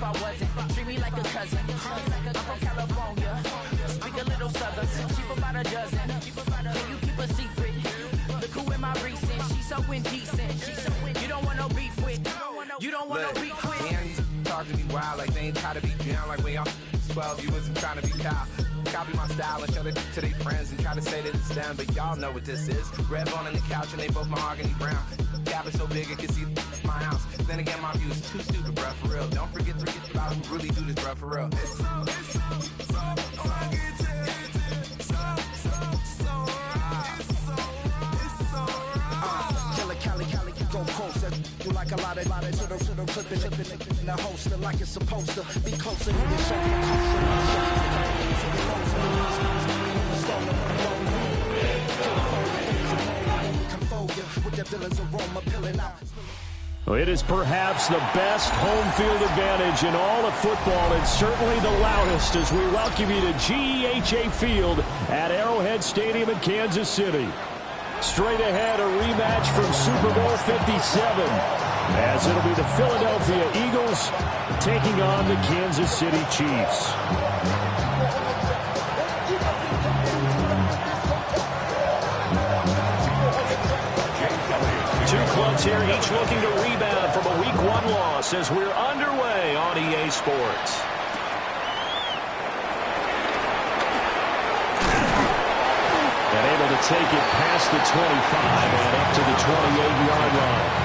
I wasn't. Treat me like a cousin. I'm from California. Speak a little southern. Sheep about a dozen. Can you keep a secret? Look who in my recent. She's so indecent. You don't want no beef with. You don't want no beef with. Damn, talk to me wild like they ain't try to be down like we on 12. You wasn't trying to be Kyle. Copy my style and show it to their friends and try to say that it's them, but y'all know what this is. Red bone on the couch and they both mahogany brown. Gap is so big it can see my house. Then again, my view is too stupid, bruh, for real. Don't forget about who really do this, bruh, for real. Cali, go closer. You like a lot of little clipping in the holster like it's supposed to be closer to your shoulder. Well, it is perhaps the best home field advantage in all of football, and certainly the loudest as we welcome you to GEHA Field at Arrowhead Stadium in Kansas City. Straight ahead, a rematch from Super Bowl 57, as it'll be the Philadelphia Eagles taking on the Kansas City Chiefs. Two clubs here, each looking to rebound from a Week 1 loss as we're underway on EA Sports. And able to take it past the 25 and up to the 28-yard line.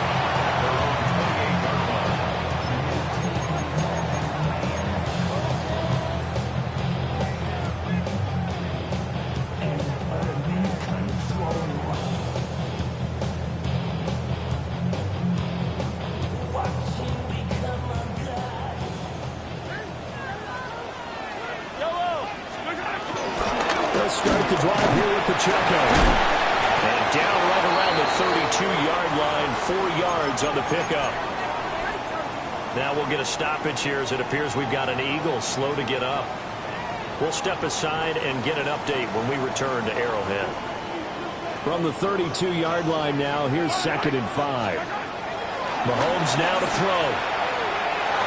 Start the drive here with Pacheco. And down right around the 32-yard line, 4 yards on the pickup. Now we'll get a stoppage here as it appears we've got an Eagle slow to get up. We'll step aside and get an update when we return to Arrowhead. From the 32-yard line now, here's 2nd and 5. Mahomes now to throw.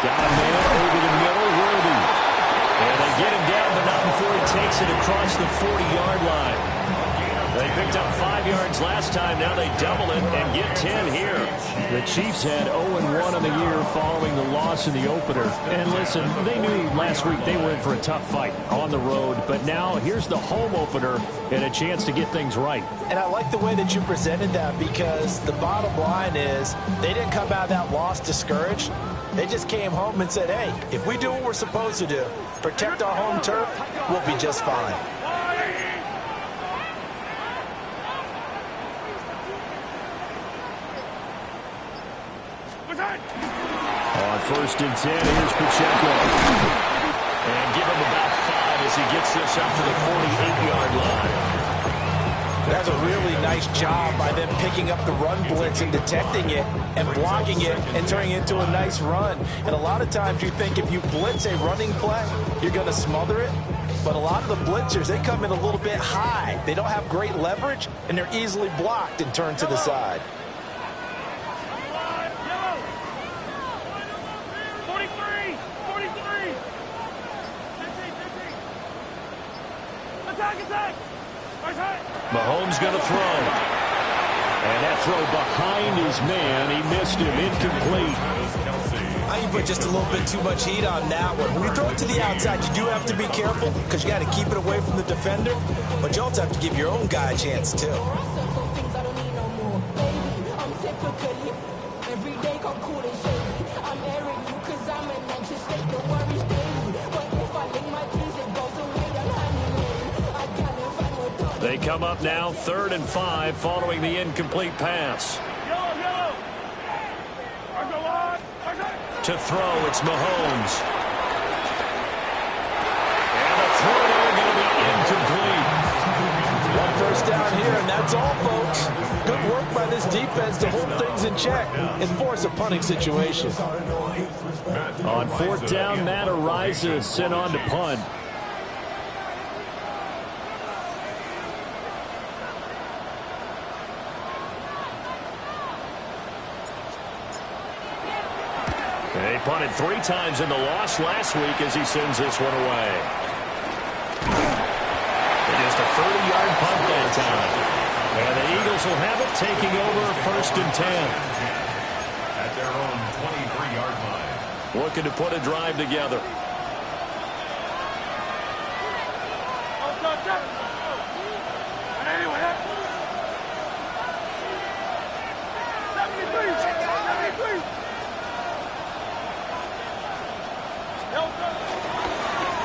Got a man over the middle, Worthy. And they get him down, but not before he takes it across the 40-yard line. They picked up 5 yards last time. Now they double it and get 10 here. The Chiefs had 0-1 on the year following the loss in the opener. And listen, they knew last week they were in for a tough fight on the road. But now here's the home opener and a chance to get things right. And I like the way that you presented that, because the bottom line is they didn't come out of that loss discouraged. They just came home and said, hey, if we do what we're supposed to do, protect our home turf, we'll be just fine. On 1st and 10, here's Pacheco. And give him about 5 as he gets this up to the 48-yard line. That's a really nice job by them picking up the run blitz and detecting it and blocking it and turning it into a nice run. And a lot of times you think if you blitz a running play, you're going to smother it. But a lot of the blitzers, they come in a little bit high. They don't have great leverage, and they're easily blocked and turned to the side. 43. Attack. Mahomes going to throw. And that throw behind his man. He missed him. Incomplete. I think you put just a little bit too much heat on that one. When you throw it to the outside, you do have to be careful because you got to keep it away from the defender. But you also have to give your own guy a chance, too. They come up now 3rd and 5 following the incomplete pass. To throw, it's Mahomes. And the throw there going to be incomplete. 1 first down here, and that's all, folks. Good work by this defense to hold things in check and force a punting situation. On 4th down, Matt Araiza sent on to punt. They punted 3 times in the loss last week as he sends this one away. Just a 30-yard punt that time. And the Eagles will have it, taking over 1st and 10. At their own 23-yard line. Looking to put a drive together.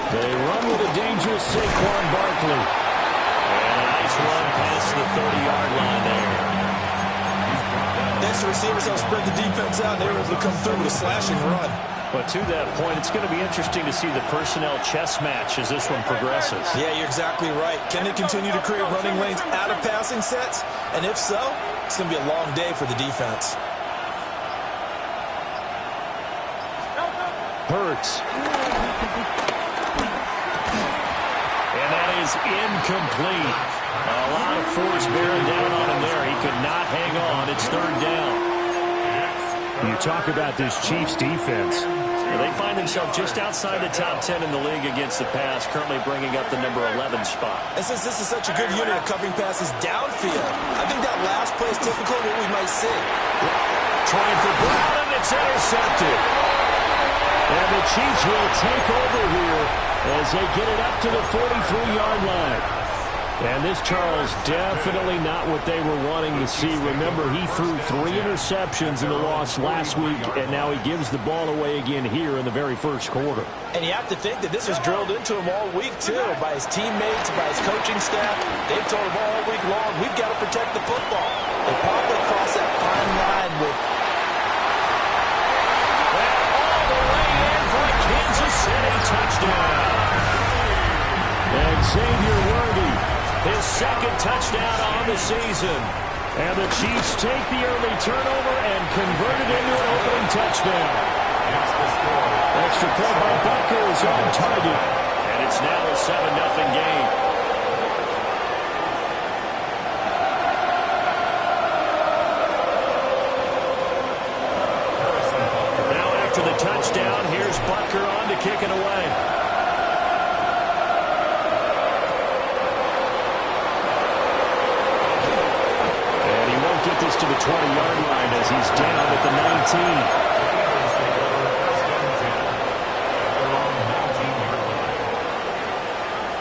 They run with a dangerous Saquon Barkley. And a nice run past the 30-yard line there. Next, the receivers help spread the defense out, and they were able to come through with a slashing run. But to that point, it's going to be interesting to see the personnel chess match as this one progresses. Yeah, you're exactly right. Can they continue to create running lanes out of passing sets? And if so, it's going to be a long day for the defense. Hurts. And that is incomplete. A lot of force bearing down on him there. He could not hang on. It's 3rd down. You talk about this Chiefs defense. They find themselves just outside the top 10 in the league against the pass, currently bringing up the number 11 spot. And since this is such a good unit of covering passes downfield, I think that last play is typical of what we might see. Trying for Brown, and it's intercepted. And the Chiefs will take over here as they get it up to the 43-yard line. And this, Charles, definitely not what they were wanting to see. Remember, he threw 3 interceptions in the loss last week, and now he gives the ball away again here in the very first quarter. And you have to think that this was drilled into him all week, too, by his teammates, by his coaching staff. They've told him all week long, we've got to protect the football. They probably crossed that fine line with... all the way in for a Kansas City touchdown. And Xavier Worthy, his 2nd touchdown on the season. And the Chiefs take the early turnover and convert it into an opening touchdown. Extra point by Butker is on target. And it's now a 7-0 game. Now after the touchdown, here's Butker on to kick it away. Get this to the 20-yard line as he's down at the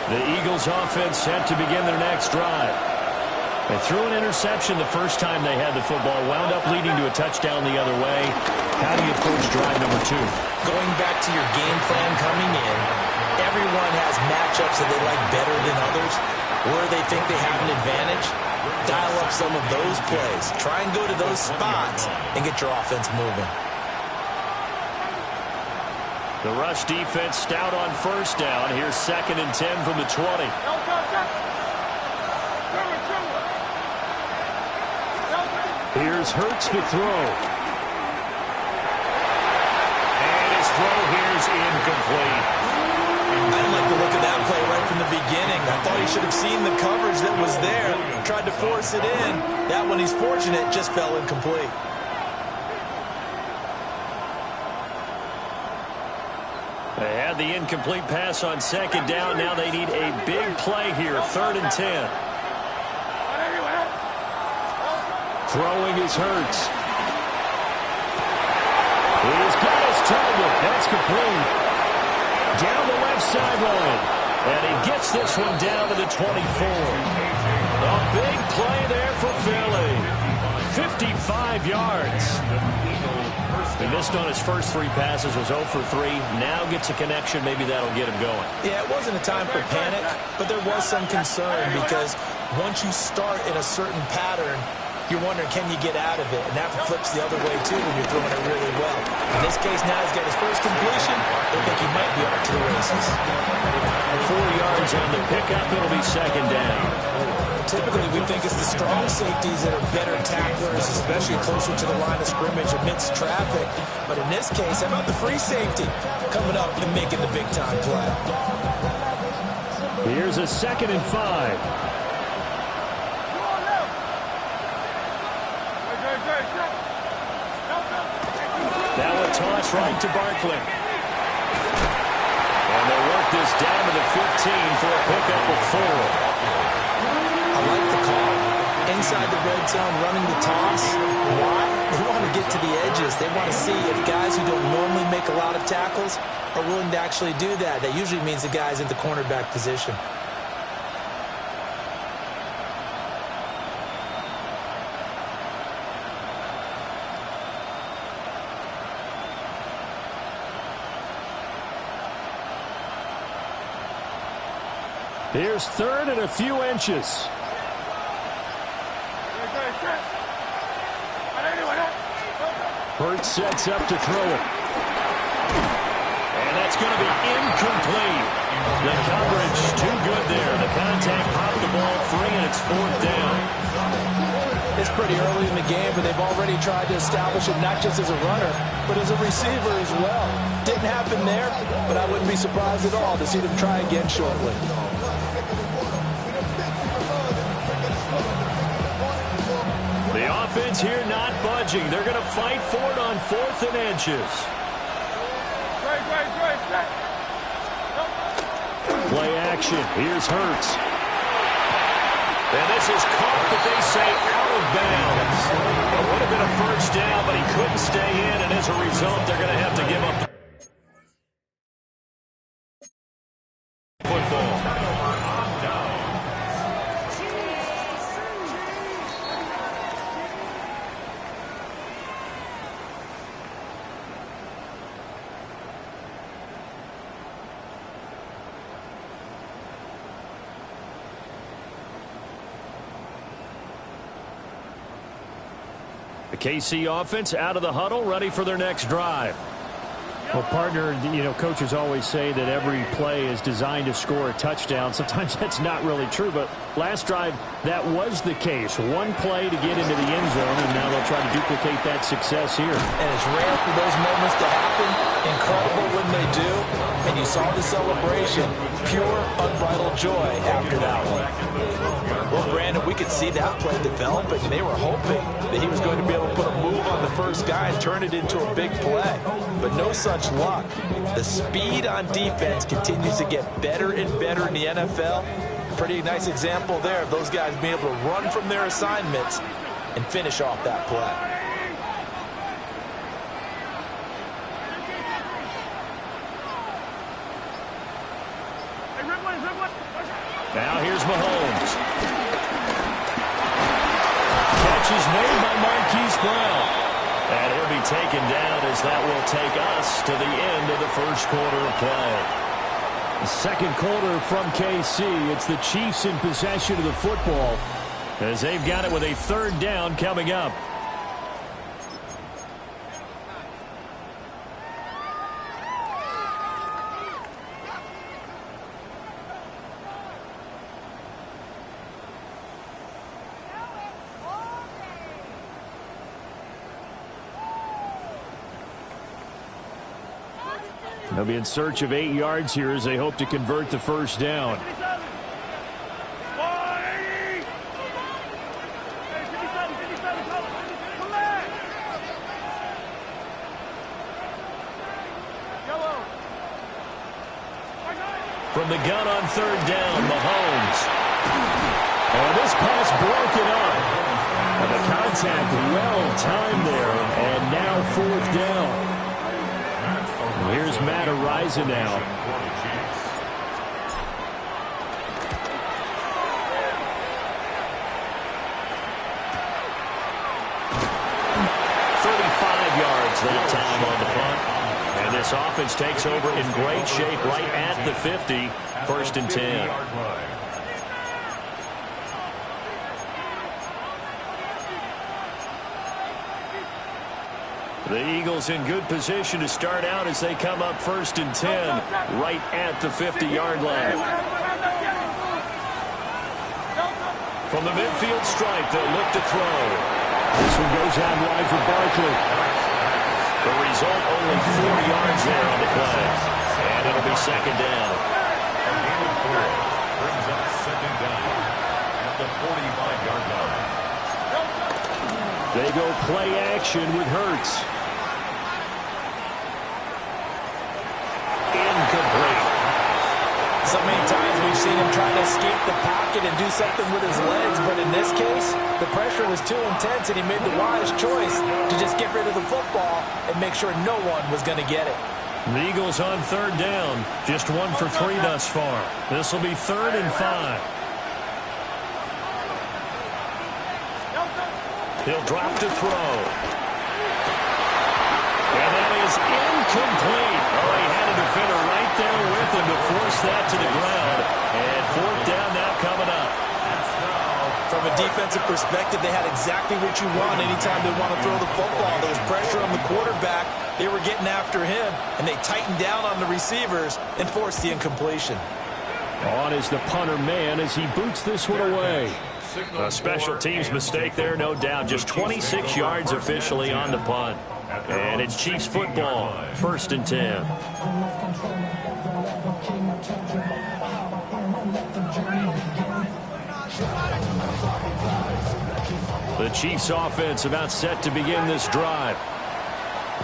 19. The Eagles offense set to begin their next drive. They threw an interception the first time they had the football, wound up leading to a touchdown the other way. How do you approach drive number 2? Going back to your game plan coming in, everyone has matchups that they like better than others, where they think they have an advantage. Dial up some of those plays. Try and go to those spots and get your offense moving. The rush defense stout on 1st down. Here's 2nd and 10 from the 20. Here's Hurts to throw. And his throw here's incomplete. I didn't like the look of that play right from the beginning. I thought he should have seen the coverage that was there, tried to force it in. That one, he's fortunate, just fell incomplete. They had the incomplete pass on 2nd down. Now they need a big play here, 3rd and 10. Throwing is Hurts. He's got his target. That's complete. Down the left sideline. And he gets this one down to the 24. A big play there for Philly. 55 yards. He missed on his first 3 passes, was 0 for 3. Now gets a connection. Maybe that'll get him going. Yeah, it wasn't a time for panic, but there was some concern because once you start in a certain pattern, you're wondering, can you get out of it? And that flips the other way, too, when you're throwing it really well. In this case, now he's got his first completion. They think he might be off to the races. 4 yards on the pickup. It'll be 2nd down. Typically, we think it's the strong safeties that are better tacklers, especially closer to the line of scrimmage amidst traffic. But in this case, how about the free safety coming up and making the big-time play? Here's a 2nd and 5. Now a toss right to Barkley. And they'll work this down to the 15 for a pickup of 4. I like the call. Inside the red zone, running the toss. Why? They want to get to the edges. They want to see if guys who don't normally make a lot of tackles are willing to actually do that. That usually means the guy's in the cornerback position. Here's 3rd and a few inches. Hurts sets up to throw it. And that's going to be incomplete. The coverage too good there. The contact popped the ball free, and it's 4th down. It's pretty early in the game, but they've already tried to establish it not just as a runner, but as a receiver as well. Didn't happen there, but I wouldn't be surprised at all to see them try again shortly. The offense here not budging. They're going to fight for it on 4th and inches. Play action. Here's Hurts. And this is caught, but they say out of bounds. It would have been a 1st down, but he couldn't stay in, and as a result, they're going to have to give up the football. The KC offense out of the huddle, ready for their next drive. Well, partner, coaches always say that every play is designed to score a touchdown. Sometimes that's not really true, but last drive, that was the case. One play to get into the end zone, and now they'll try to duplicate that success here. And it's rare for those moments to happen. Incredible when they do. And you saw the celebration. Pure, unbridled joy after that one. Well, Brandon, we could see that play developing. They were hoping that he was going to be able to put a move on the first guy and turn it into a big play. But no such luck. The speed on defense continues to get better and better in the NFL. Pretty nice example there of those guys being able to run from their assignments and finish off that play. Now here's Mahomes. Catch is made by Marquise Brown. And he'll be taken down as that will take us to the end of the first quarter of play. The second quarter from KC. It's the Chiefs in possession of the football as they've got it with a 3rd down coming up. They'll be in search of 8 yards here as they hope to convert the 1st down. From the gun on 3rd down, Mahomes. And this pass broken up. And the contact well timed there. And now 4th down. Here's Matt Araiza now. That time on the punt. And this offense takes over in great shape right at the 50. 1st and 10. The Eagles in good position to start out as they come up 1st and 10 right at the 50-yard line. From the midfield stripe, they'll look to throw. This one goes out wide for Barkley. The result, only 4 yards there on the play. And it'll be 2nd down. Brings up 2nd down at the 45-yard line. They go play action with Hurts. So many times we've seen him try to escape the pocket and do something with his legs, but in this case, the pressure was too intense and he made the wise choice to just get rid of the football and make sure no one was going to get it. The Eagles on third down, just 1 for 3 thus far. This will be 3rd and 5. He'll drop to throw. And that is incomplete. Oh, he had a defender right there with him to force that to the ground. And 4th down now coming up. From a defensive perspective, they had exactly what you want anytime they want to throw the football. There was pressure on the quarterback. They were getting after him, and they tightened down on the receivers and forced the incompletion. On is the punter man as he boots this one away. A special teams mistake there, no doubt. Just 26 yards officially on the punt. And it's Chiefs football, 1st and 10. The Chiefs offense about set to begin this drive.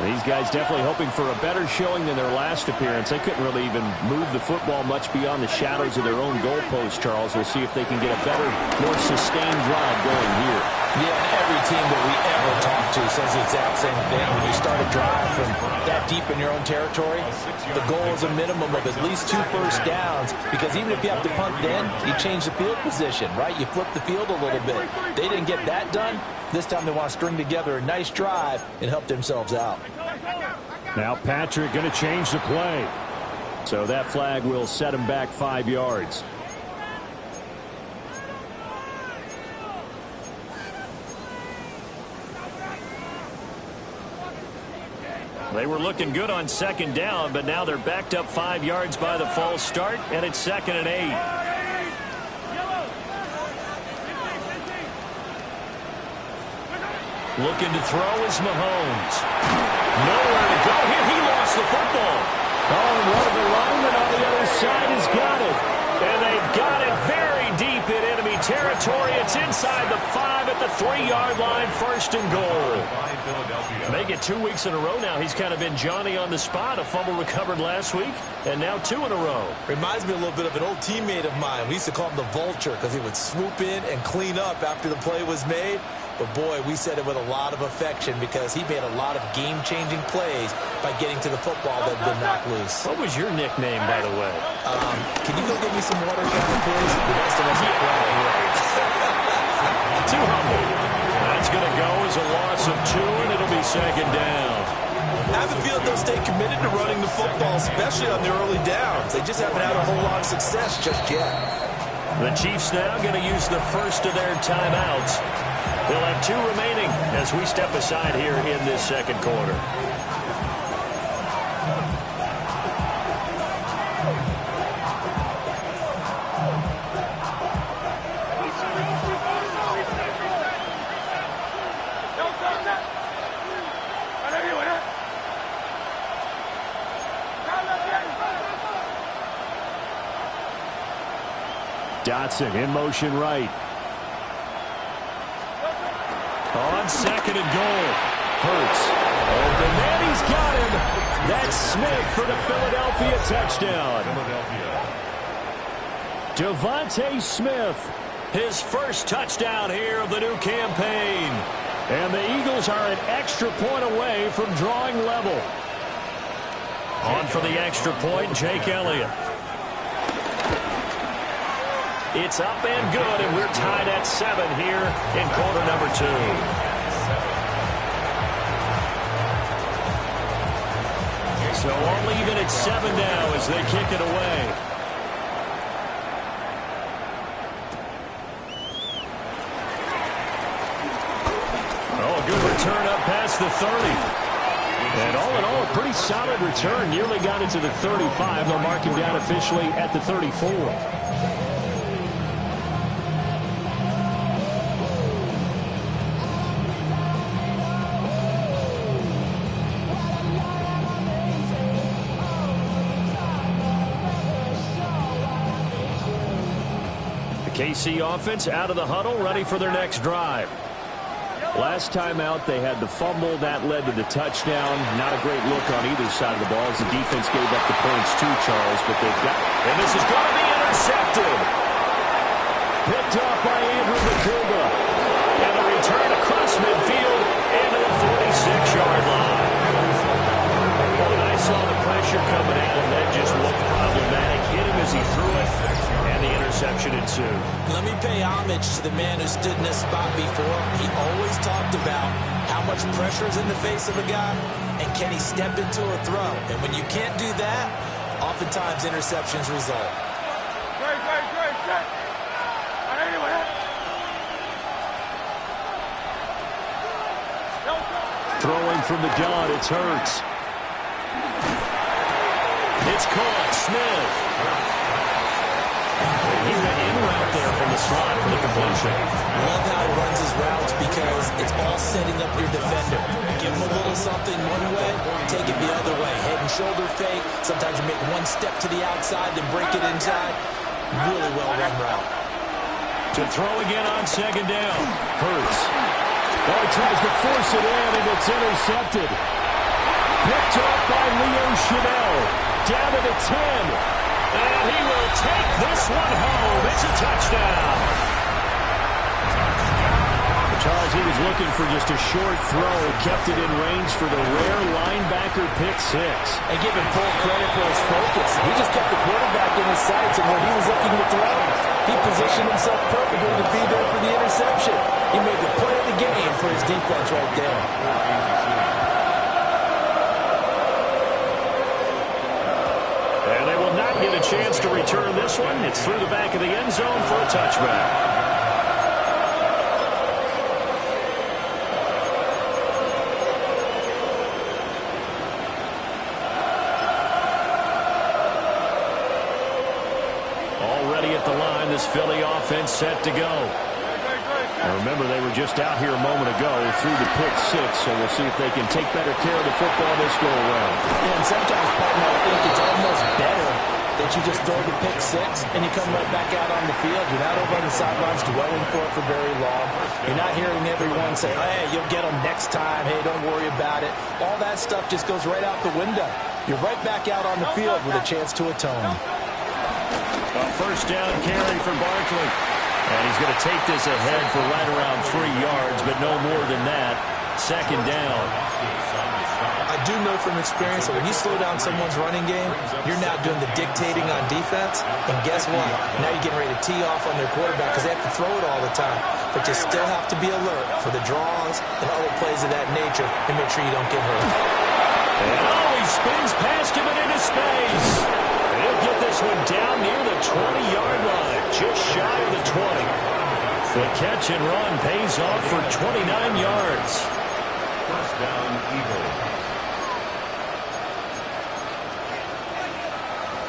These guys definitely hoping for a better showing than their last appearance. They couldn't really even move the football much beyond the shadows of their own goalpost, Charles. We'll see if they can get a better, more sustained drive going here. Yeah, and every team that we ever talk to says the exact same thing. When you start a drive from that deep in your own territory, the goal is a minimum of at least 2 first downs, because even if you have to punt then, you change the field position, right? You flip the field a little bit. They didn't get that done. This time they want to string together a nice drive and help themselves out. Now Patrick going to change the play. So that flag will set him back 5 yards. They were looking good on 2nd down, but now they're backed up 5 yards by the false start, and it's 2nd and 8. Looking to throw is Mahomes. Nowhere to go here. He lost the football. Oh, and one of the linemen on the other side has got it. And they've got it very deep in enemy territory. It's inside the 5 at the 3-yard line. 1st and goal. Make it 2 weeks in a row now. He's kind of been Johnny on the spot. A fumble recovered last week, and now 2 in a row. Reminds me a little bit of an old teammate of mine. We used to call him the Vulture because he would swoop in and clean up after the play was made. But, boy, we said it with a lot of affection because he made a lot of game-changing plays by getting to the football that had been knocked loose. What was your nickname, by the way? Can you go get me some water, Captain, please? The rest of us are playing. Too humble. That's going to go as a loss of 2, and it'll be 2nd down. I have a feeling they'll stay committed to running the football, especially on their early downs. They just haven't had a whole lot of success just yet. The Chiefs now going to use the first of their timeouts. They'll have 2 remaining as we step aside here in this 2nd quarter. Dotson in motion right. On 2nd and goal. Hurts. Open man, he's got him. That's Smith for the Philadelphia touchdown. Devontae Smith, his first touchdown here of the new campaign. And the Eagles are an extra point away from drawing level. On for the extra point, Jake Elliott. It's up and good, and we're tied at 7 here in quarter number 2. So all even at 7 now as they kick it away. Oh, good return up past the 30. And all in all, a pretty solid return. Nearly got it to the 35. They'll mark him down officially at the 34. KC offense out of the huddle, ready for their next drive. Last time out, they had the fumble. That led to the touchdown. Not a great look on either side of the ball as the defense gave up the points too, Charles. But they've got... And this is going to be intercepted. Picked off by Andrew McCouga. And a return across midfield and to the 46-yard line. When I saw the pressure coming at him, that just looked problematic. Hit him as he threw it, and the interception ensued. Let me pay homage to the man who stood in this spot before. He always talked about how much pressure is in the face of a guy, and can he step into a throw. And when you can't do that, oftentimes interceptions result. Throwing from the gun, it's Hurts. It's caught. Smith. He went in route there from the slot for the completion. Love how he runs his routes because it's all setting up your defender. Give him a little something one way, take it the other way. Head and shoulder fake. Sometimes you make one step to the outside, then break it inside. Really well run route. To throw again on second down. Hurts. Oh, he tries to force it in, and it's intercepted. Picked off by Leo Chanel. Down to the 10. And he will take this one home. It's a touchdown. Charles, he was looking for just a short throw. Kept it in range for the rare linebacker pick six. And give him full credit for his focus. He just kept the quarterback in his sights, and when he was looking to throw, he positioned himself perfectly to be there for the interception. He made the play of the game for his defense right there. And they will not get a chance to return this one. It's through the back of the end zone for a touchback. Already at the line, this Philly offense set to go. Now remember, they were just out here a moment ago through the pick six, so we'll see if they can take better care of the football this go around. Yeah, and sometimes, partner, I think it's almost better that you just throw the pick six and you come right back out on the field. You're not over on the sidelines dwelling for it for very long. You're not hearing everyone say, hey, you'll get them next time. Hey, don't worry about it. All that stuff just goes right out the window. You're right back out on the field with a chance to atone. A first down carry for Barkley. And he's going to take this ahead for right around 3 yards, but no more than that. Second down. I do know from experience that when you slow down someone's running game, you're now doing the dictating on defense. And guess what? Now you're getting ready to tee off on their quarterback because they have to throw it all the time. But you still have to be alert for the draws and other plays of that nature and make sure you don't get hurt. And he spins past him and into space. He'll get this one down near the 20-yard line, just shy of the 20. The catch and run pays off for 29 yards. First down, Eagles.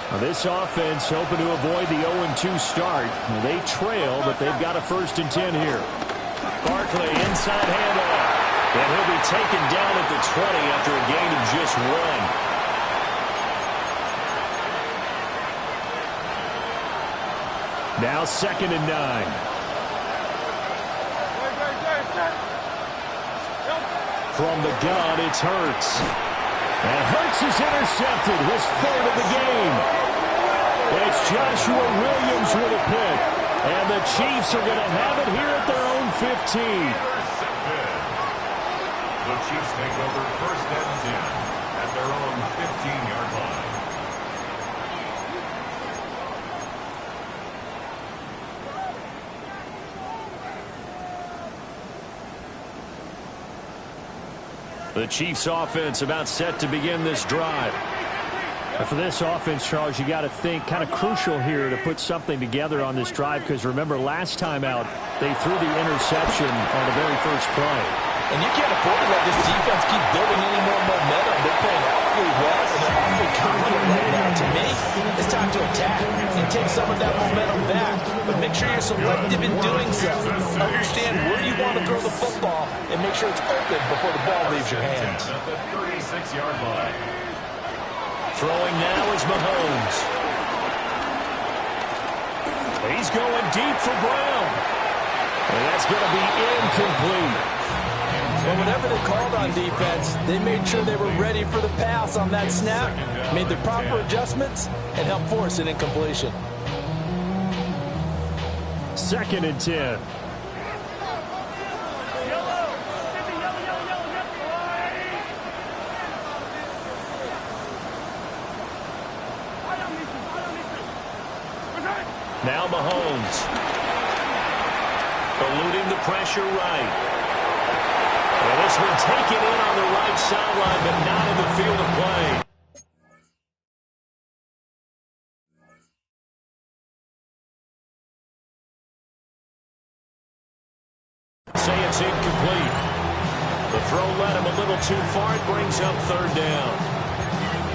Now this offense hoping to avoid the 0-2 start. They trail, but they've got a 1st and 10 here. Barkley inside handoff. And he'll be taken down at the 20 after a gain of just 1. Now 2nd and 9. From the gun, it's Hurts. And Hurts is intercepted, his 3rd of the game. It's Joshua Williams with a pick. And the Chiefs are going to have it here at their own 15. The Chiefs take over 1st and 10 at their own 15-yard line. The Chiefs offense about set to begin this drive. For this offense, Charles, you got to think kind of crucial here to put something together on this drive because remember last time out they threw the interception on the very first play. And you can't afford to let this defense keep building any more momentum. They're playing awfully well, and they're awfully confident right now. To me, it's time to attack and take some of that momentum back. But make sure you're selective in doing so. Understand where you want to throw the football and make sure it's open before the ball leaves your hands. At the 36-yard line. Throwing now is Mahomes. He's going deep for Brown. And that's going to be incomplete. Well, whatever they called on defense, they made sure they were ready for the pass on that snap, made the proper adjustments, and helped force an incompletion. 2nd and 10. Now Mahomes. Eluding the pressure right. And this one taken in on the right sideline, but not in the field of play. Say it's incomplete. The throw led him a little too far. It brings up 3rd down.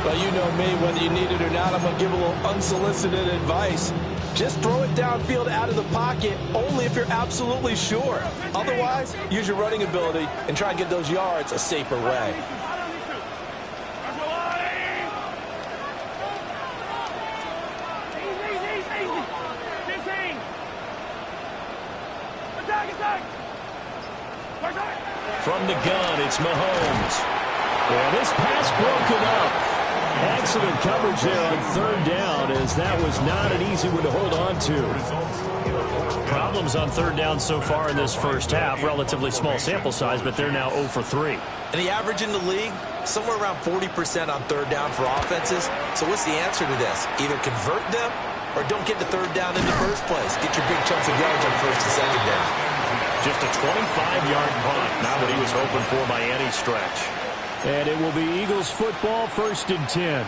But you know me, whether you need it or not, I'm going to give a little unsolicited advice. Just throw it downfield out of the pocket only if you're absolutely sure. Otherwise, use your running ability and try and get those yards a safer way. From the gun, it's Mahomes. Yeah, this pass broken up. Excellent coverage there on 3rd down, as that was not an easy one to hold on to. Problems on 3rd down so far in this first half. Relatively small sample size, but they're now 0 for 3. And the average in the league, somewhere around 40% on 3rd down for offenses. So what's the answer to this? Either convert them or don't get the 3rd down in the first place. Get your big chunks of yards on 1st and 2nd down. Just a 25-yard punt. Not what he was hoping for by any stretch. And it will be Eagles football, 1st and 10.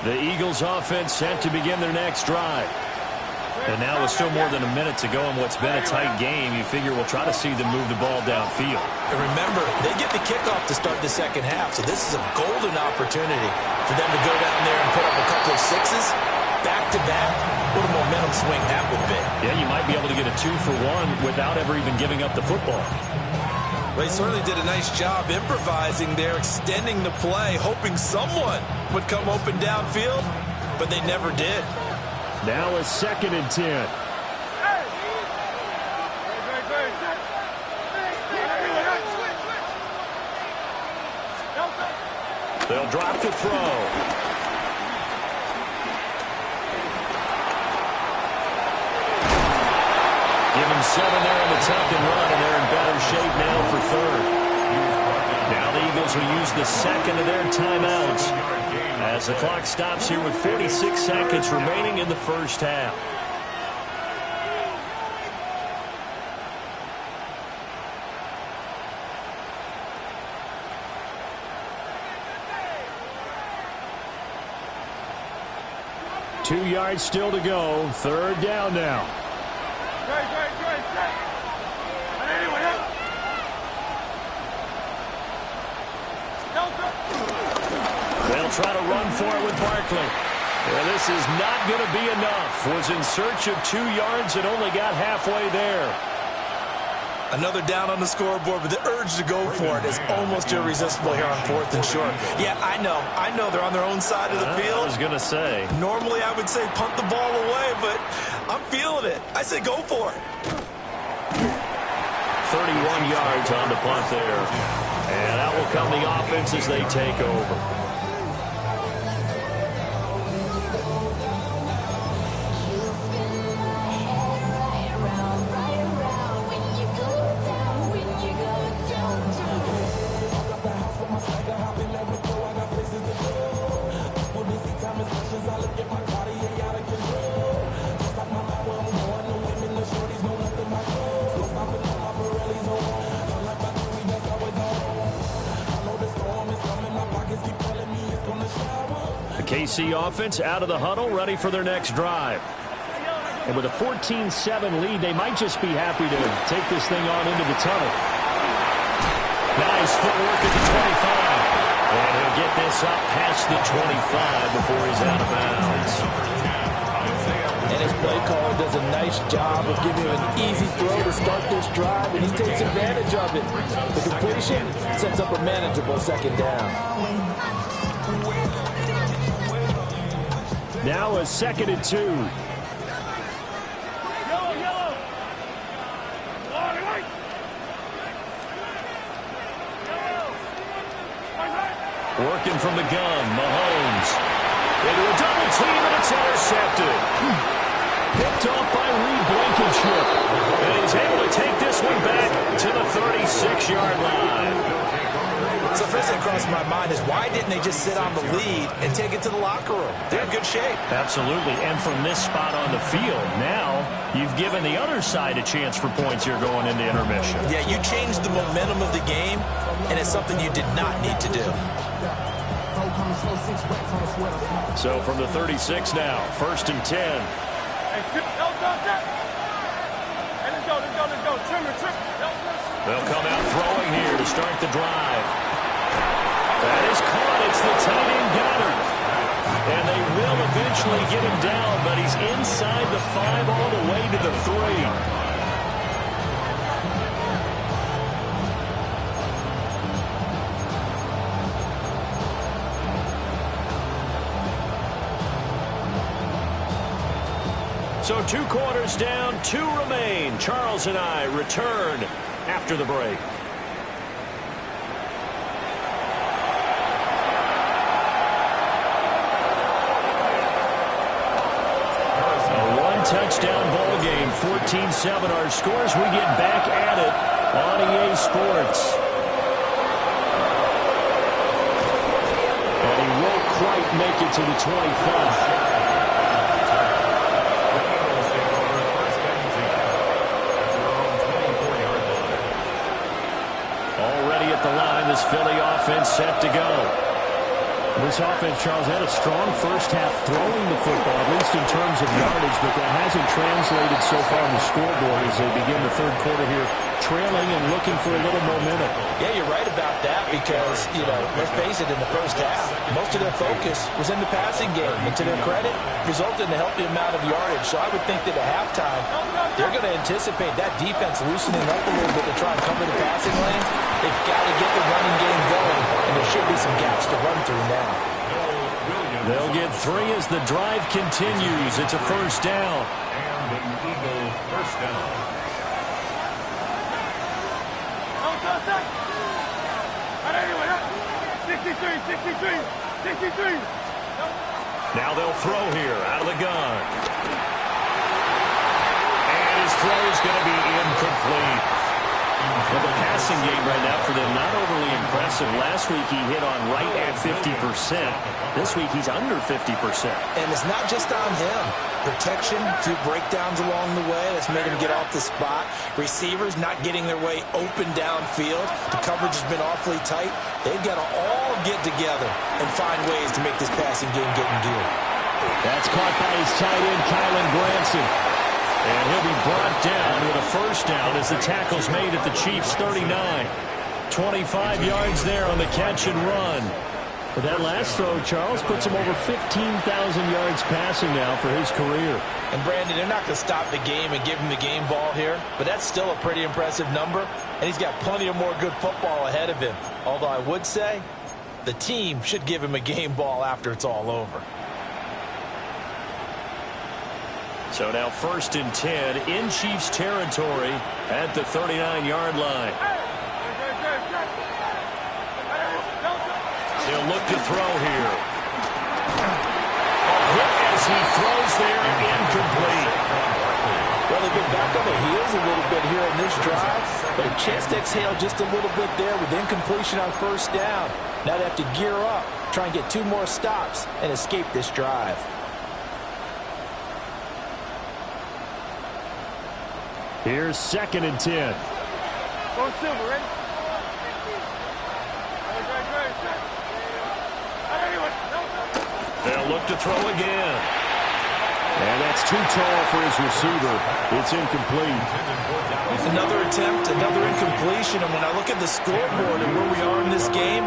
The Eagles offense set to begin their next drive. And now with still more than a minute to go in what's been a tight game, you figure we'll try to see them move the ball downfield. And remember, they get the kickoff to start the 2nd half, so this is a golden opportunity for them to go down there and put up a couple of sixes. Back-to-back, what a momentum swing that would be. Yeah, you might be able to get a 2-for-1 without ever even giving up the football. They certainly did a nice job improvising there, extending the play, hoping someone would come open downfield, but they never did. Now a 2nd and 10. They'll drop to throw. Give him 7 there in the tuck and run, and they're in better shape now for 3rd. Now the Eagles will use the 2nd of their timeouts as the clock stops here with 46 seconds remaining in the first half. Two yards still to go. 3rd down now. They'll try to run for it with Barkley. Yeah, this is not going to be enough. Was in search of 2 yards and only got halfway there. Another down on the scoreboard, but the urge to go for it is almost irresistible here on 4th and short. Yeah, I know they're on their own side of the field. I was going to say. Normally I would say punt the ball away, but I'm feeling it. I say go for it. 31 yards on the punt there. And that will come the offense as they take over. KC offense out of the huddle, ready for their next drive. And with a 14-7 lead, they might just be happy to take this thing on into the tunnel. Nice footwork at the 25. And he'll get this up past the 25 before he's out of bounds. And his play caller does a nice job of giving him an easy throw to start this drive, and he takes advantage of it. The completion sets up a manageable 2nd down. Now a 2nd and 2. Working from the gun, Mahomes. Into a double team, and it's intercepted. Picked off by Reed Blankenship. And he's able to take this one back to the 36-yard line. So the first thing that crossed my mind is why didn't they just sit on the lead and take it to the locker room? They're in good shape. Absolutely. And from this spot on the field, now you've given the other side a chance for points here going into intermission. Yeah, you changed the momentum of the game, and it's something you did not need to do. So from the 36 now, 1st and 10. They'll come out throwing here to start the drive. That is caught. It's the tight end Goddard. And they will eventually get him down, but he's inside the 5 all the way to the 3. So 2 quarters down, 2 remain. Charles and I return after the break. A 1-touchdown ball game, 14-7 our scores. We get back at it on EA Sports. And he won't quite make it to the 25. The line, this Philly offense set to go. This offense, Charles, had a strong first half throwing the football, at least in terms of yardage, but that hasn't translated so far on the scoreboard as they begin the third quarter here, trailing and looking for a little momentum. Yeah, you're right about that because, let's face it, in the first half, most of their focus was in the passing game. And to their credit, resulted in a healthy amount of yardage. So I would think that at halftime, they're going to anticipate that defense loosening up a little bit to try and cover the passing lanes. They've got to get the running game going, and there should be some gaps to run through now. They'll get 3 as the drive continues. It's a first down. And an Eagle first down. Now they'll throw here out of the gun. And his throw is going to be incomplete. Well, the passing game right now for them, not overly impressive. Last week he hit on right at 50%. This week he's under 50%. And it's not just on him. Protection, 2 breakdowns along the way. That's made him get off the spot. Receivers not getting their way open downfield. The coverage has been awfully tight. They've got to all get together and find ways to make this passing game get in gear. That's caught by his tight end, Kylen Granson. And he'll be brought down with a first down as the tackle's made at the Chiefs' 39. 25 yards there on the catch and run. But that last throw, Charles, puts him over 15,000 yards passing now for his career. And, Brandon, they're not going to stop the game and give him the game ball here, but that's still a pretty impressive number, and he's got plenty of more good football ahead of him. Although I would say the team should give him a game ball after it's all over. So now 1st and 10 in Chiefs territory at the 39-yard line. He'll look to throw here. A hit as he throws there, incomplete. Well, they've been back on their heels a little bit here in this drive, but a chance to exhale just a little bit there with incompletion on first down. Now they have to gear up, try and get 2 more stops and escape this drive. Here's 2nd and 10. Go Silver, ready? They'll look to throw again. And that's too tall for his receiver. It's incomplete. Another attempt, another incompletion. And when I look at the scoreboard and where we are in this game,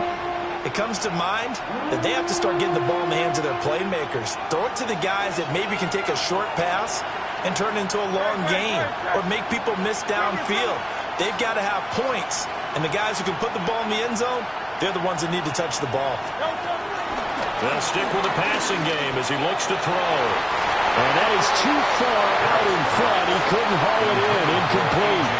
it comes to mind that they have to start getting the ball in the hands of their playmakers. Throw it to the guys that maybe can take a short pass and turn it into a long game or make people miss downfield. They've got to have points. And the guys who can put the ball in the end zone, they're the ones that need to touch the ball. They'll stick with the passing game as he looks to throw. And that is too far out in front. He couldn't haul it in. Incomplete.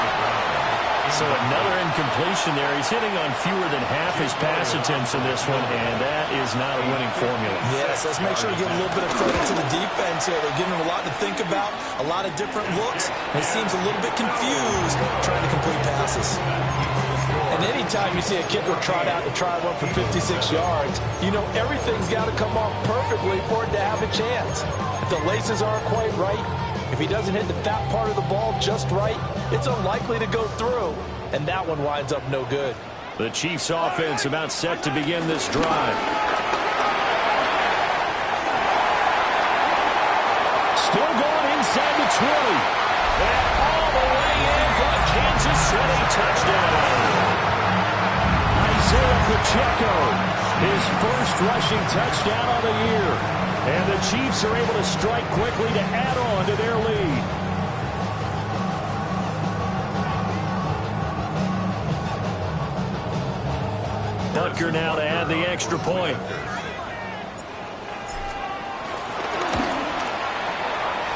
So another incompletion there. He's hitting on fewer than half his pass attempts in this one, and that is not a winning formula. Yes, let's make sure to give a little bit of credit to the defense here. They're giving him a lot to think about, a lot of different looks, and he seems a little bit confused trying to complete passes. And anytime you see a kicker trot out to try one for 56 yards, you know everything's got to come off perfectly for it to have a chance. If the laces aren't quite right, if he doesn't hit the fat part of the ball just right, it's unlikely to go through. And that one winds up no good. The Chiefs offense about set to begin this drive. Still going inside the 20. And all the way in for a Kansas City touchdown. Isaiah Pacheco, his first rushing touchdown of the year. And the Chiefs are able to strike quickly to add on to their lead. Butker now to add the extra point.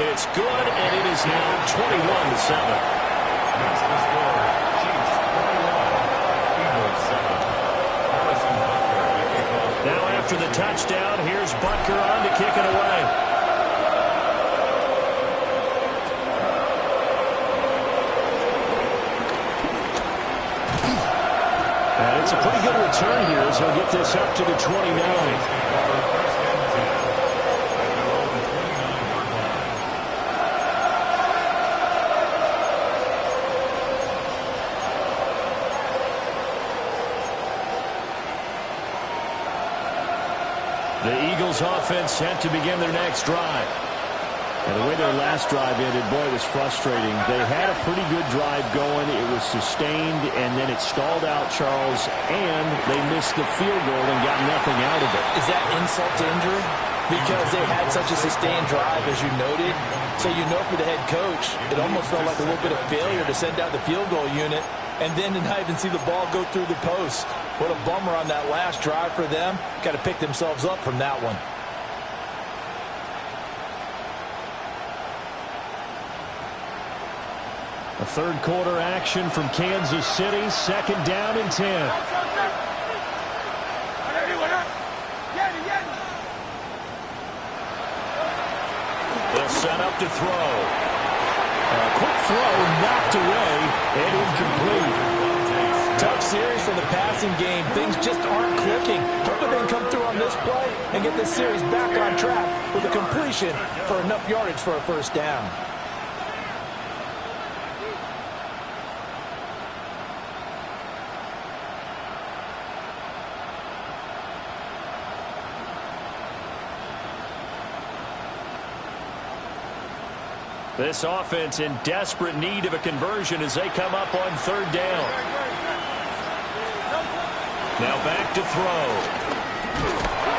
It's good, and it is now 21-7. That's the score. Chiefs 21, Eagles 7. Harrison Butker to kick off. Now after the touchdown, here's Butker on to kick it away. And it's a pretty good return here as he'll get this up to the 29. The Eagles offense set to begin their next drive. And the way their last drive ended, boy, it was frustrating. They had a pretty good drive going. It was sustained, and then it stalled out, Charles, and they missed the field goal and got nothing out of it. Is that insult to injury? Because they had such a sustained drive, as you noted. So you know for the head coach, it almost felt like a little bit of failure to send out the field goal unit and then to not even see the ball go through the post. What a bummer on that last drive for them. Got to pick themselves up from that one. A third quarter action from Kansas City. Second down and 10. They'll set up to throw. A quick throw knocked away and incomplete. Tough series for the passing game. Things just aren't clicking. Hopefully they can come through on this play and get this series back on track with a completion for enough yardage for a first down. This offense in desperate need of a conversion as they come up on third down. Now back to throw.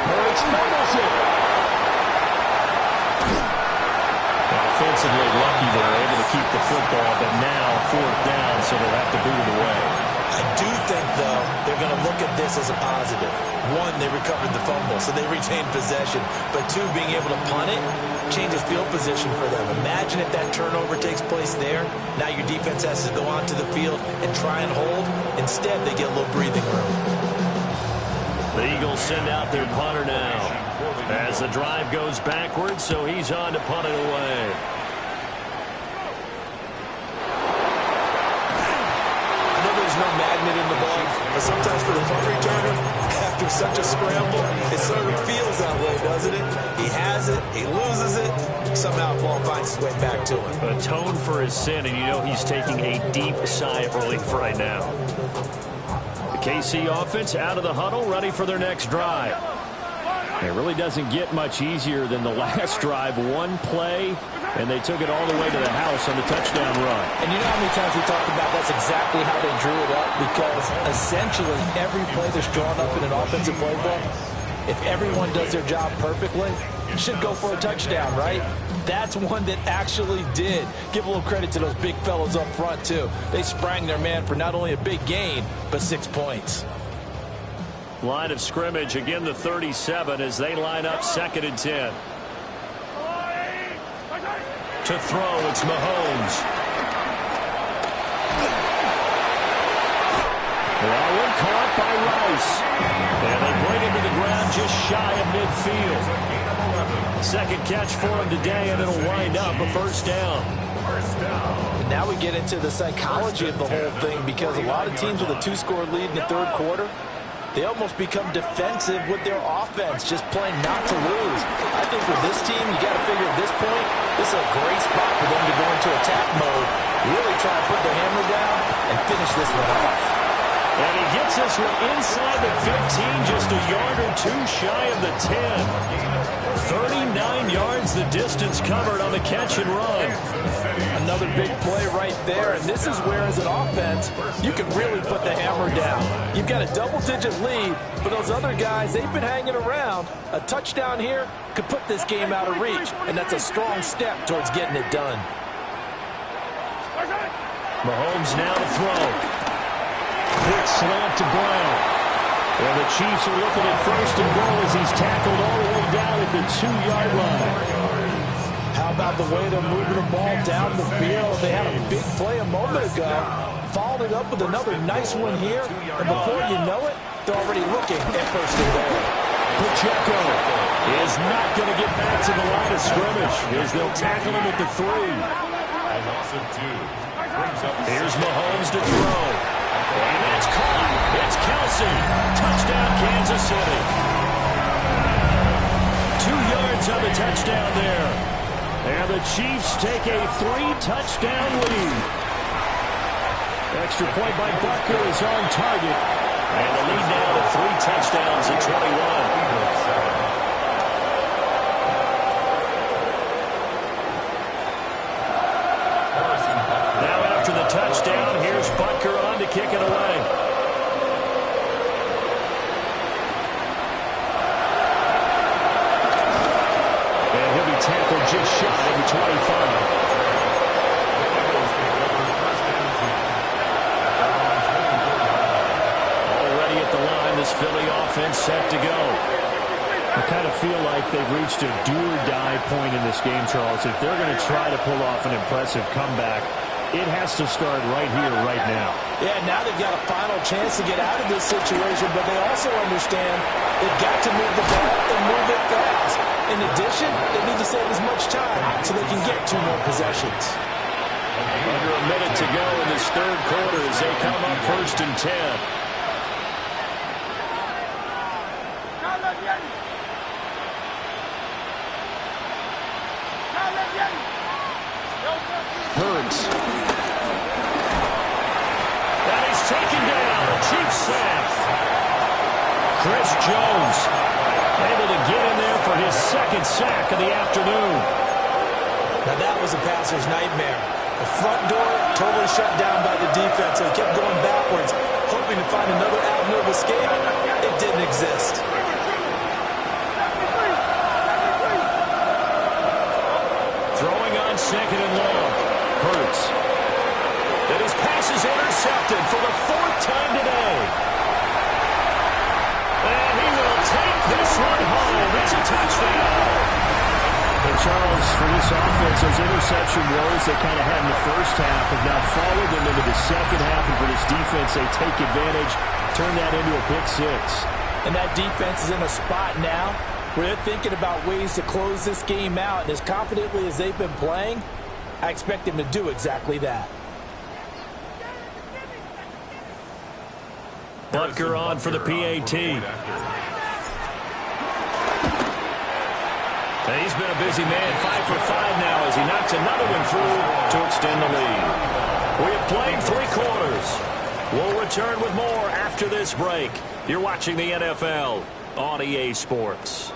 Hurts fumbles it. Offensively lucky they're able to keep the football, but now fourth down, so they'll have to boot it away. I do think, though, they're going to look at this as a positive. One, they recovered the fumble, so they retained possession. But two, being able to punt it changes field position for them. Imagine if that turnover takes place there. Now your defense has to go onto the field and try and hold. Instead, they get a little breathing room. The Eagles send out their punter now as the drive goes backwards, so he's on to punt it away. I know there's no magnet in the ball, but sometimes for the punt returner, after such a scramble, it sort of feels that way, doesn't it? He has it, he loses it, somehow the ball finds its way back to him. Atone for his sin, and you know he's taking a deep sigh of relief right now. The KC offense out of the huddle, ready for their next drive. It really doesn't get much easier than the last drive. One play, and they took it all the way to the house on the touchdown run. And you know how many times we talk about that's exactly how they drew it up? Because essentially every play that's drawn up in an offensive playbook, if everyone does their job perfectly, it should go for a touchdown, right? That's one that actually did. Give a little credit to those big fellows up front, too. They sprang their man for not only a big gain, but 6 points. Line of scrimmage, again the 37 as they line up second and 10. To throw, it's Mahomes. That one caught by Rice. And they bring him to the ground just shy of midfield. Second catch for him today, and it'll wind up a first down. And now we get into the psychology of the whole thing, because a lot of teams with a 2-score lead in the third quarter, they almost become defensive with their offense, just playing not to lose. I think with this team, you got to figure at this point, this is a great spot for them to go into attack mode, really try to put the hammer down and finish this one off. And he gets this one inside the 15, just a yard or two shy of the 10. 39 yards the distance covered on the catch and run. Another big play right there, and this is where, as an offense, you can really put the hammer down. You've got a double-digit lead, but those other guys, they've been hanging around. A touchdown here could put this game out of reach, and that's a strong step towards getting it done. Mahomes now to throw. Quick slant to Brown. And the Chiefs are looking at first and goal as he's tackled all the way down at the 2-yard line. How about the way they're moving the ball down the field? They had a big play a moment ago, followed it up with another nice one here, and before you know it, they're already looking at first and goal. Pacheco is not going to get back to the line of scrimmage as they'll tackle him at the 3. Here's Mahomes to throw. And it's caught. It's Kelsey. Touchdown, Kansas City. 2 yards on the touchdown there. And the Chiefs take a 3-touchdown lead. Extra point by Butker is on target. And the lead now to 3 touchdowns at 21. Touchdown. Here's Butker on to kick it away. And he'll be tackled just shy of the 25. Already at the line, this Philly offense set to go. I kind of feel like they've reached a do-or-die point in this game, Charles. If they're going to try to pull off an impressive comeback, it has to start right here, right now. Yeah, now they've got a final chance to get out of this situation, but they also understand they've got to move the ball and move it fast. In addition, they need to save as much time so they can get 2 more possessions. Under a minute to go in this third quarter as they come up first and 10. Hurts. That is taken down. Chief sack. Chris Jones able to get in there for his second sack of the afternoon. Now that was a passer's nightmare. The front door totally shut down by the defense. They kept going backwards, hoping to find another avenue of escape. It didn't exist. Throwing on second and long. Hurts. And his pass is intercepted for the 4th time today. And he will take this one home. It's a touchdown. And Charles, for this offense, those interception woes they kind of had in the first half have now followed them into the second half. And for this defense, they take advantage, turn that into a pick 6. And that defense is in a spot now where they're thinking about ways to close this game out. And as confidently as they've been playing, I expect them to do exactly that. Butker on for the PAT. He's been a busy man, 5 for 5 now as he knocks another one through to extend the lead. We have played 3 quarters. We'll return with more after this break. You're watching the NFL on EA Sports.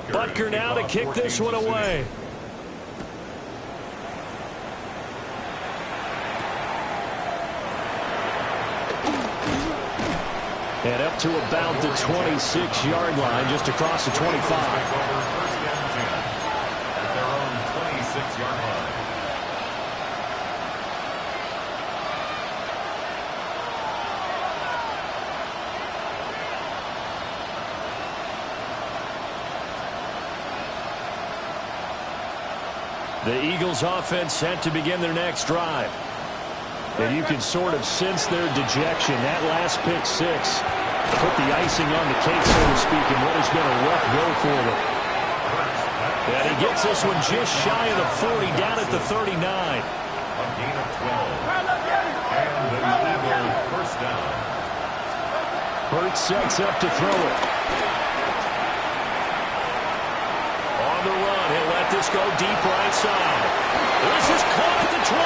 Butker now to kick this one away. And up to about the 26-yard line, just across the 25. At their own 26-yard The Eagles offense set to begin their next drive. And you can sort of sense their dejection. That last pick six put the icing on the cake, so to speak, in what has been a rough go for them. And he gets this one just shy of the 40, down at the 39. A gain of 12. And the Eagles first down. Hurts sets up to throw it. On the run, he'll let this go deep right side. This is caught at the 20.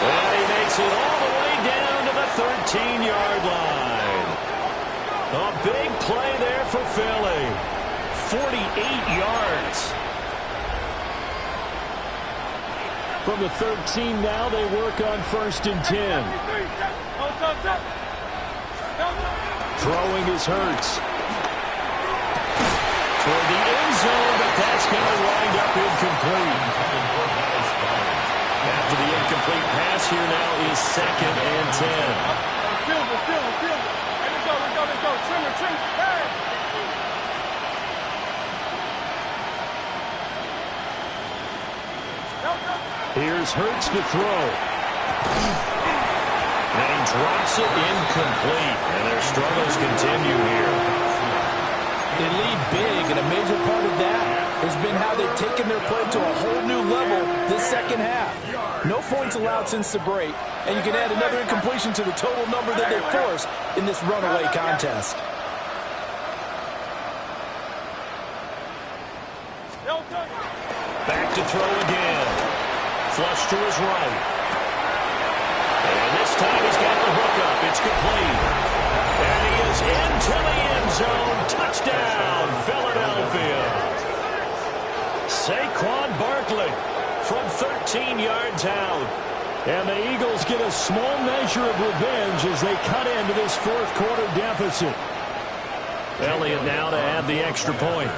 And he makes it all the way down to the 13-yard line. A big play there for Philly. 48 yards. From the 13 now, they work on 1st and 10. Throwing is Hurts. Toward the end zone, but that's going to wind up incomplete. After the incomplete pass, here now is 2nd and 10. Let's go. Trim. Hey! Here's Hurts to throw. And he drops it incomplete. And their struggles continue here. They lead big, and a major part of that has been how they've taken their play to a whole new level this second half. No points allowed since the break, and you can add another incompletion to the total number that they forced in this runaway contest. Back to throw again. Flush to his right. And this time he's got the hook up. It's complete. And he is into the end zone. Touchdown, Philadelphia. Saquon Barkley from 13 yards out. And the Eagles get a small measure of revenge as they cut into this fourth quarter deficit. Elliott now to add the extra point.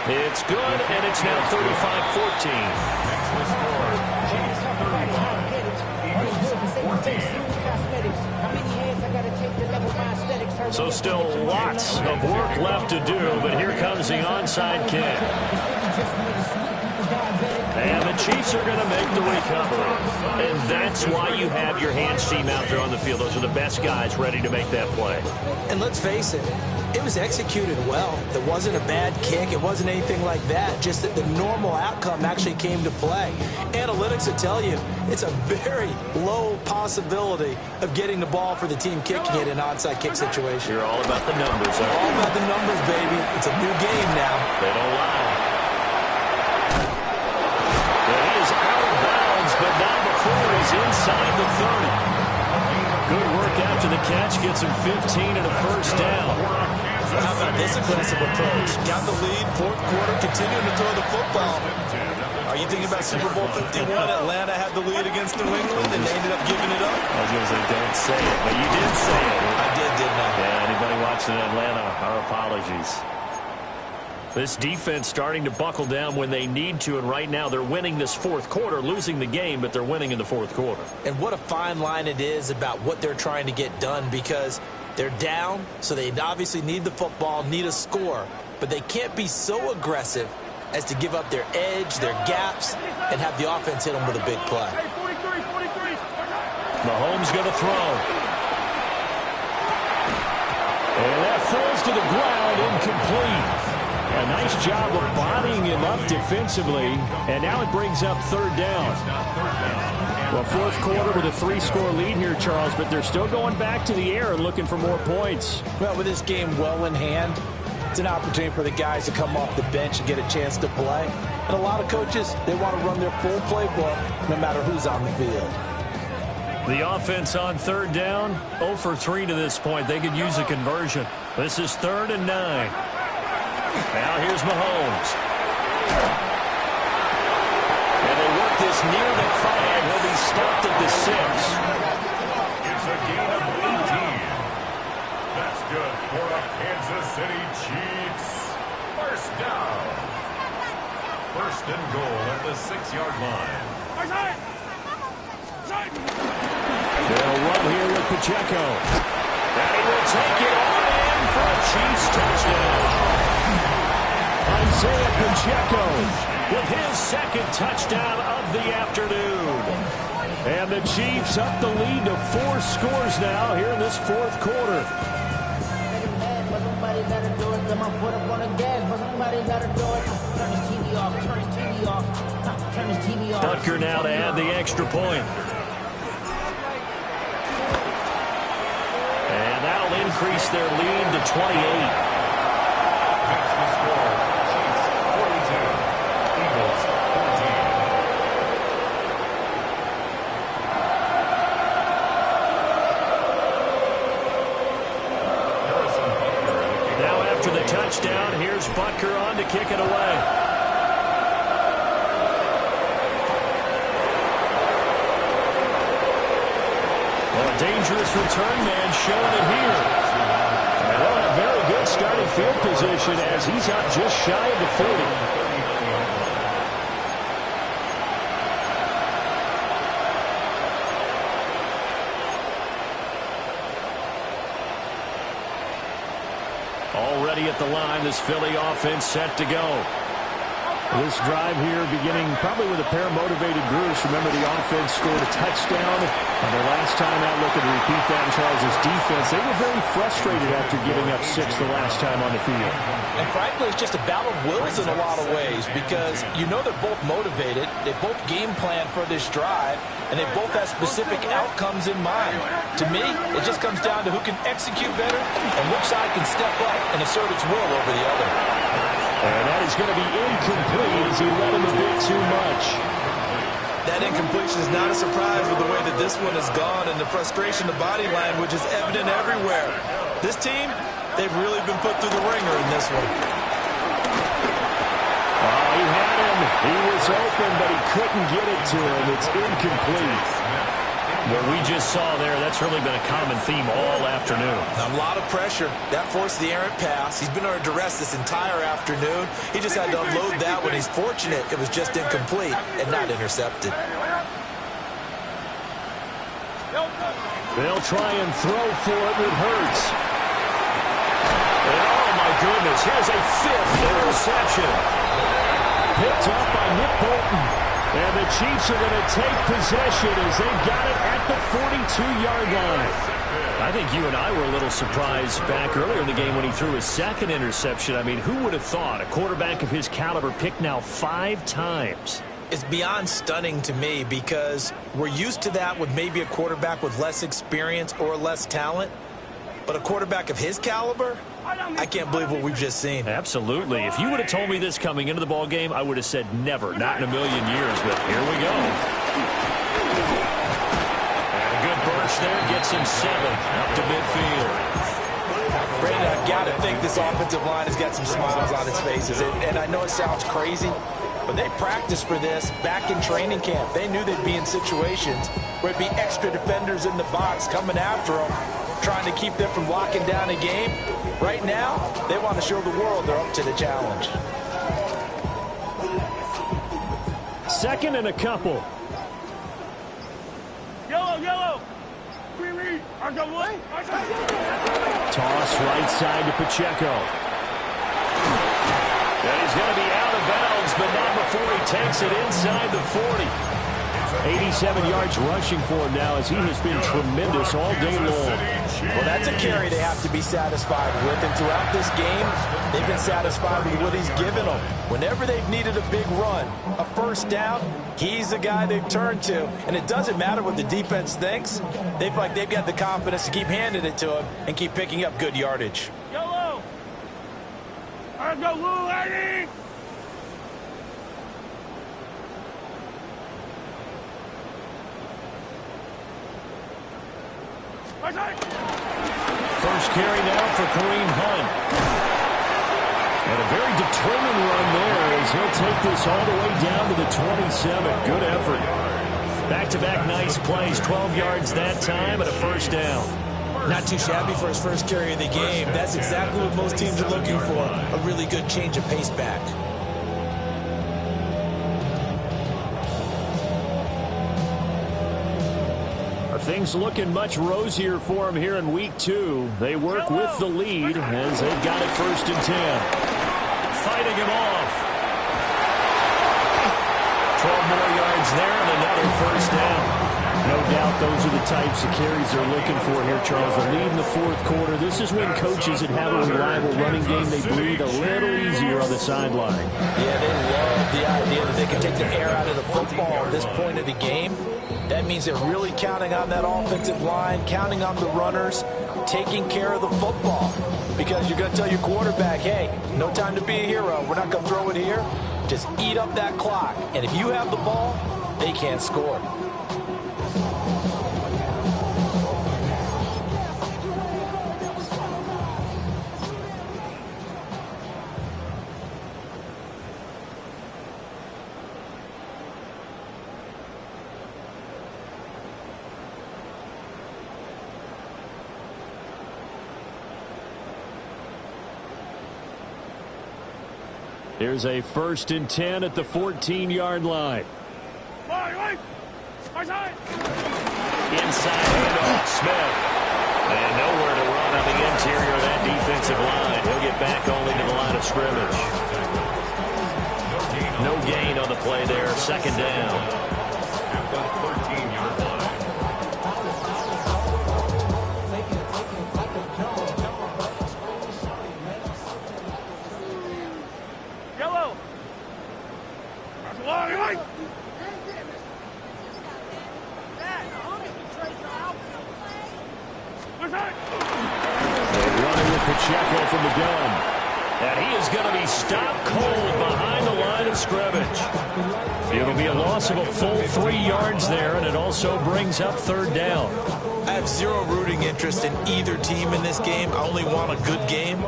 It's good, and it's now 35-14. So still lots of work left to do, but here comes the onside kick. And the Chiefs are going to make the recovery. And that's why you have your hands team out there on the field. Those are the best guys ready to make that play. And let's face it, it was executed well. It wasn't a bad kick. It wasn't anything like that. Just that the normal outcome actually came to play. Analytics will tell you it's a very low possibility of getting the ball for the team kicking it in an onside kick situation. You're all about the numbers, aren't you? All about the numbers, baby. It's a new game now. They don't lie. He is out of bounds, but now before he's inside the 30. Good work after the catch. Gets him 15 and a first down. How about this aggressive approach? Got the lead, fourth quarter, continuing to throw the football. Are you thinking about Super Bowl 51? Atlanta had the lead against New England, and they ended up giving it up? I was going to say, don't say it, but you did say it. I did, didn't I? Yeah, anybody watching Atlanta, our apologies. This defense starting to buckle down when they need to, and right now they're winning this fourth quarter, losing the game, but they're winning in the fourth quarter. And what a fine line it is about what they're trying to get done, because they're down, so they obviously need the football, need a score, but they can't be so aggressive as to give up their edge, their gaps, and have the offense hit them with a big play. Mahomes going to throw. And that falls to the ground, incomplete. A nice job of bodying him up defensively, and now it brings up third down. Well, fourth quarter with a 3-score lead here, Charles, but they're still going back to the air and looking for more points. Well, with this game well in hand, it's an opportunity for the guys to come off the bench and get a chance to play. And a lot of coaches, they want to run their full playbook no matter who's on the field. The offense on third down, 0 for 3 to this point. They could use a conversion. This is 3rd and 9. Now here's Mahomes. And they work this near the 5. He'll be stopped at the 6. It's a gain of 18. That's good for the Kansas City Chiefs. First down. First and goal at the 6-yard line. They'll run here with Pacheco. And he will take it on in for a Chiefs touchdown. On Isaiah Pacheco with his second touchdown of the afternoon. And the Chiefs up the lead to 4 scores now here in this fourth quarter. Butker now to add the extra point. And that'll increase their lead to 28. That's the score. Chiefs 42. Eagles 14. Now after the touchdown, here's Butker on to kick it away. Well, a dangerous return man showing it here. And they'll have very good starting field position as he's out just shy of the 40. Already at the line, this Philly offense set to go. This drive here beginning probably with a pair of motivated groups. Remember, the offense scored a touchdown on their last time out. Looking to repeat that in Charles' defense. They were very frustrated after giving up 6 the last time on the field. And frankly, it's just a battle of wills in a lot of ways because you know they're both motivated. They both game plan for this drive, and they both have specific outcomes in mind. To me, it just comes down to who can execute better and which side can step up and assert its will over the other. And that is going to be incomplete as he led him a bit too much. That incompletion is not a surprise with the way that this one has gone, and the frustration, the body language is evident everywhere. This team, they've really been put through the ringer in this one. Oh, he had him. He was open, but he couldn't get it to him. It's incomplete. What we just saw there, that's really been a common theme all afternoon. A lot of pressure. That forced the errant pass. He's been under duress this entire afternoon. He just had to unload that when he's fortunate it was just incomplete and not intercepted. They'll try and throw for it with Hurts. And oh, my goodness, here's a 5th interception. Picked up by Nick Bolton. And the Chiefs are going to take possession as they've got it at the 42-yard line. I think you and I were a little surprised back earlier in the game when he threw his 2nd interception. I mean, who would have thought a quarterback of his caliber picked now 5 times? It's beyond stunning to me because we're used to that with maybe a quarterback with less experience or less talent. But a quarterback of his caliber, I can't believe what we've just seen. Absolutely. If you would have told me this coming into the ball game, I would have said never, not in a million years. But here we go. And a good burst there gets him 7 up to midfield. Brandon, I've got to think this offensive line has got some smiles on its faces. And I know it sounds crazy, but they practiced for this back in training camp. They knew they'd be in situations where it'd be extra defenders in the box coming after them, trying to keep them from locking down a game. Right now, they want to show the world they're up to the challenge. 2nd and a couple. Yellow. Toss right side to Pacheco. And he's going to be out of bounds, but not before he takes it inside the 40. 87 yards rushing for him now as he has been tremendous all day long. Well, that's a carry they have to be satisfied with. And throughout this game, they've been satisfied with what he's given them. Whenever they've needed a big run, a first down, he's the guy they've turned to. And it doesn't matter what the defense thinks. They feel like they've got the confidence to keep handing it to him and keep picking up good yardage. Yellow. Let's go, Lou, Eddie. First carry now for Kareem Hunt. And a very determined run there as he'll take this all the way down to the 27. Good effort. Back-to-back nice plays, 12 yards that time and a first down. Not too shabby for his first carry of the game. That's exactly what most teams are looking for. A really good change of pace back. Things looking much rosier for them here in week 2. They work with the lead as they've got it 1st and 10. fighting him off. 12 more yards there and another first down. No doubt those are the types of carries they're looking for here, Charles. The lead in the fourth quarter. This is when coaches that have a reliable running game, they breathe a little easier on the sideline. Yeah, they love the idea that they can take the air out of the football at this point of the game. That means they're really counting on that offensive line, counting on the runners, taking care of the football. Because you're going to tell your quarterback, hey, no time to be a hero. We're not going to throw it here. Just eat up that clock. And if you have the ball, they can't score. Here's a 1st and 10 at the 14-yard line. Inside handoff, Smith. And nowhere to run on the interior of that defensive line. He'll get back only to the line of scrimmage. No gain on the play there. 2nd down. At the 13-yard line. Pacheco from the gun. And he is going to be stopped cold behind the line of scrimmage. It'll be a loss of a full 3 yards there, and it also brings up 3rd down. I have zero rooting interest in either team in this game. I only want a good game.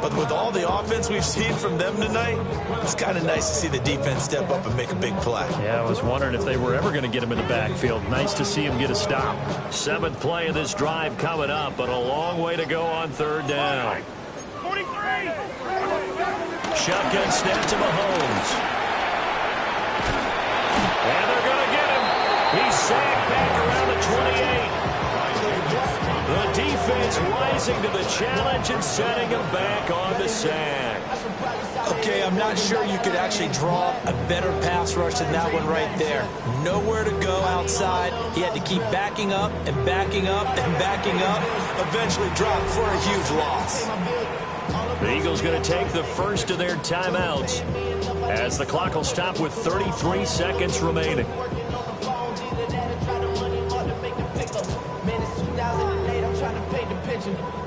But with all the offense we've seen from them tonight, it's kind of nice to see the defense step up and make a big play. Yeah, I was wondering if they were ever going to get him in the backfield. Nice to see him get a stop. 7th play of this drive coming up, but a long way to go on 3rd down. 43. Shotgun snap to Mahomes. And they're going to get him. He's sacked back around the 28. The defense rising to the challenge and setting him back on the sack. Okay, I'm not sure you could actually draw a better pass rush than that one right there. Nowhere to go outside. He had to keep backing up and backing up and backing up. Eventually dropped for a huge loss. The Eagles going to take the first of their timeouts as the clock will stop with 33 seconds remaining.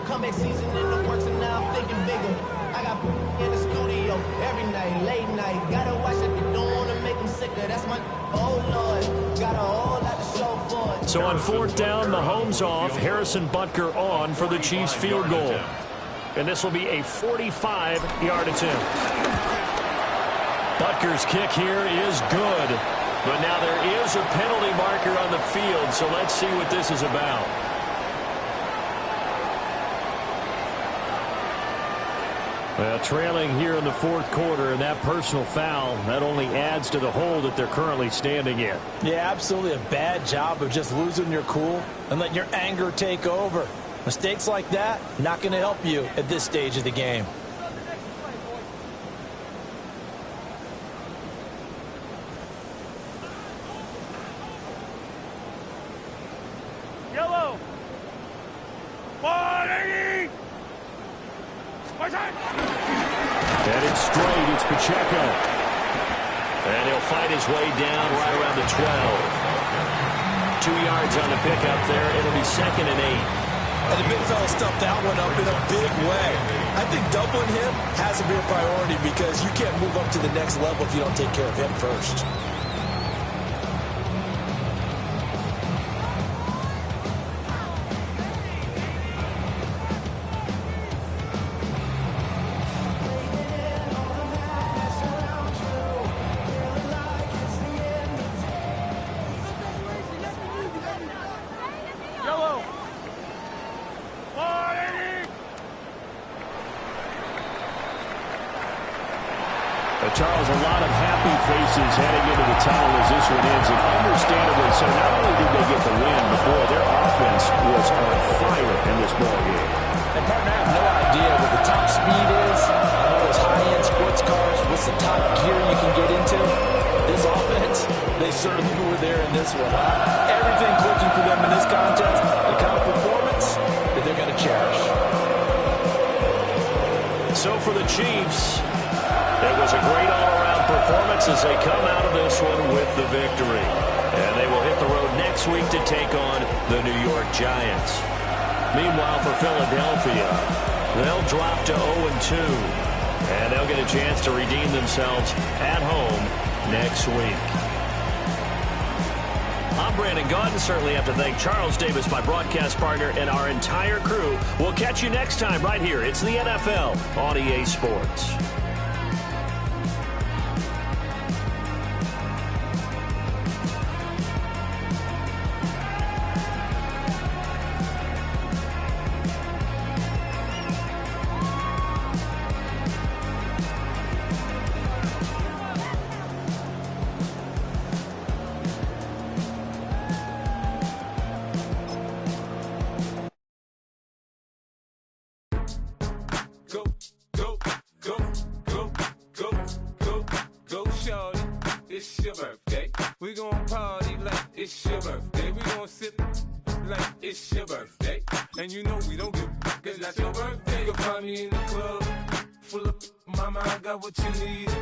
Comeback season in the works and now I'm thinking bigger. I got in the studio every night, late night. Gotta watch it, don't wanna make them sicker. That's my, oh Lord, got a whole lot to show for it. So on 4th down, Mahomes off, Harrison Butker on for the Chiefs field goal. And this will be a 45-yard attempt. Butker's kick here is good. But now there is a penalty marker on the field, so let's see what this is about. Well, trailing here in the 4th quarter, and that personal foul, that only adds to the hole that they're currently standing in. Yeah, absolutely a bad job of just losing your cool and letting your anger take over. Mistakes like that, not going to help you at this stage of the game. Yellow. 180. Headed straight, it's Pacheco. And he'll fight his way down right around the 12. 2 yards on the pickup there. It'll be 2nd and 8. And the big fella stuffed that one up in a big way. I think doubling him has to be a priority because you can't move up to the next level if you don't take care of him first. Charles, a lot of happy faces heading into the tunnel as this one ends, and understandably so. Not only did they get the win, but boy, their offense was on fire in this ball game. And partner, I have no idea what the top speed is. All those high-end sports best of top gear you can get into, this offense, they certainly were there in this one. Everything clicking for them in this contest, the kind of performance that they're going to cherish. So for the Chiefs, it was a great all-around performance as they come out of this one with the victory. And they will hit the road next week to take on the New York Giants. Meanwhile, for Philadelphia, they'll drop to 0-2. And they'll get a chance to redeem themselves at home next week. I'm Brandon Gaudin. Certainly have to thank Charles Davis, my broadcast partner, and our entire crew. We'll catch you next time right here. It's the NFL on EA Sports. It's your birthday. We gon' party like it's your birthday. We gon' sip like it's your birthday. And you know we don't give a cause that's your birthday. You can find me in the club full of mama, I got what you need.